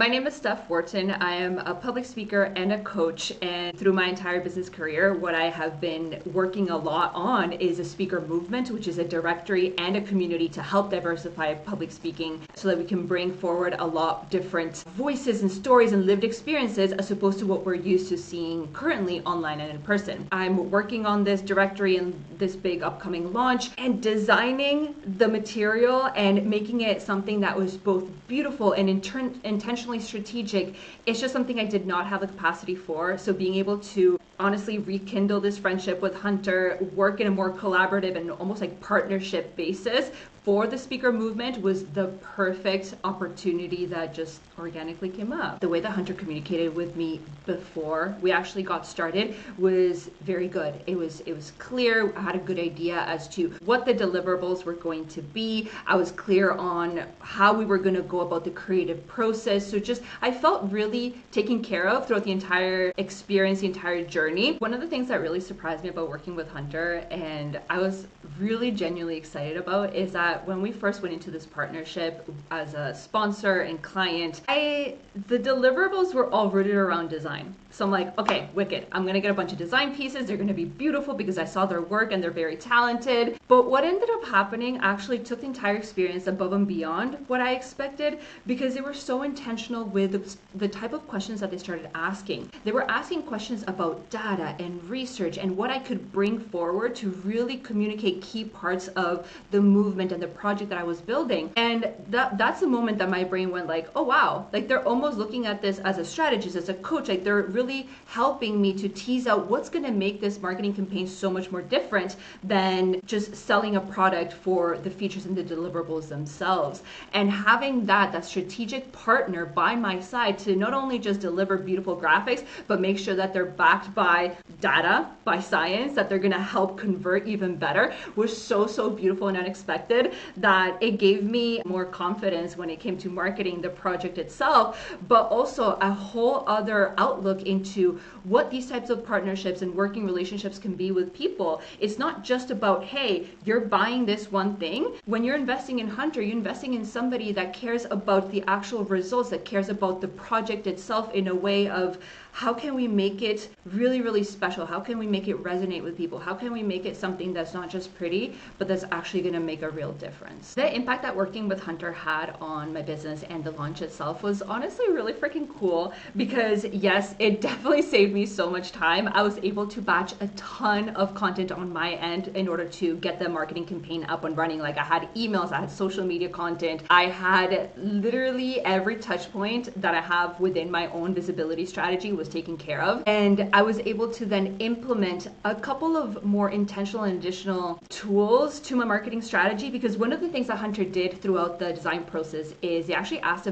My name is Steph Wharton. I am a public speaker and a coach, and through my entire business career, what I have been working a lot on is a speaker movement, which is a directory and a community to help diversify public speaking so that we can bring forward a lot different voices and stories and lived experiences as opposed to what we're used to seeing currently online and in person. I'm working on this directory and this big upcoming launch and designing the material and making it something that was both beautiful and intentionally strategic. It's just something I did not have the capacity for. So being able to honestly rekindle this friendship with Hunter, work in a more collaborative and almost like partnership basis for the speaker movement was the perfect opportunity that just organically came up. The way that Hunter communicated with me before we actually got started was very good. It was clear. I had a good idea as to what the deliverables were going to be. I was clear on how we were going to go about the creative process. So just I felt really taken care of throughout the entire experience, the entire journey. One of the things that really surprised me about working with Hunter, and I was really genuinely excited about, is that when we first went into this partnership as a sponsor and client, the deliverables were all rooted around design. So I'm like, okay, wicked. I'm going to get a bunch of design pieces. They're going to be beautiful because I saw their work and they're very talented. But what ended up happening actually took the entire experience above and beyond what I expected because they were so intentional with the type of questions that they started asking. They were asking questions about data and research and what I could bring forward to really communicate key parts of the movement and the project that I was building. And that's the moment that my brain went like, oh wow, like they're almost looking at this as a strategist, as a coach, like they're really helping me to tease out what's going to make this marketing campaign so much more different than just selling a product for the features and the deliverables themselves. And having that strategic partner by my side to not only just deliver beautiful graphics, but make sure that they're backed by data, by science, that they're going to help convert even better was so beautiful and unexpected that it gave me more confidence when it came to marketing the project itself, but also a whole other outlook into what these types of partnerships and working relationships can be with people. It's not just about, hey, you're buying this one thing. When you're investing in Hunter, you're investing in somebody that cares about the actual results, that cares about the project itself in a way of how can we make it really special? How can we make it resonate with people? How can we make it something that's not just pretty, but that's actually going to make a real difference? The impact that working with Hunter had on my business and the launch itself was honestly really freaking cool because yes, it definitely saved me so much time. I was able to batch a ton of content on my end in order to get the marketing campaign up and running. Like I had emails, I had social media content, I had literally every touch point that I have within my own visibility strategy was taken care of. And I was able to then implement a couple of more intentional and additional tools to my marketing strategy because one of the things that Hunter did throughout the design process is they actually asked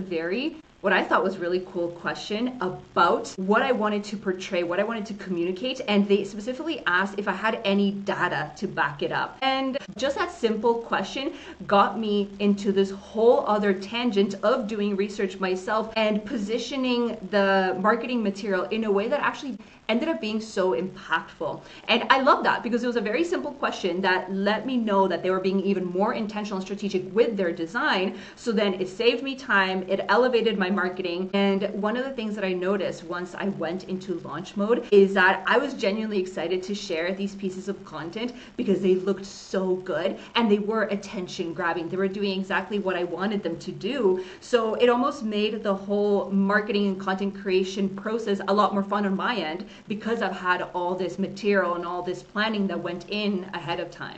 what I thought was really cool question about what I wanted to portray, what I wanted to communicate, and they specifically asked if I had any data to back it up. And just that simple question got me into this whole other tangent of doing research myself and positioning the marketing material in a way that actually ended up being so impactful. And I love that because it was a very simple question that let me know that they were being even more intentional and strategic with their design. So then it saved me time, it elevated my marketing. And one of the things that I noticed once I went into launch mode is that I was genuinely excited to share these pieces of content because they looked so good and they were attention grabbing. They were doing exactly what I wanted them to do. So it almost made the whole marketing and content creation process a lot more fun on my end because I've had all this material and all this planning that went in ahead of time.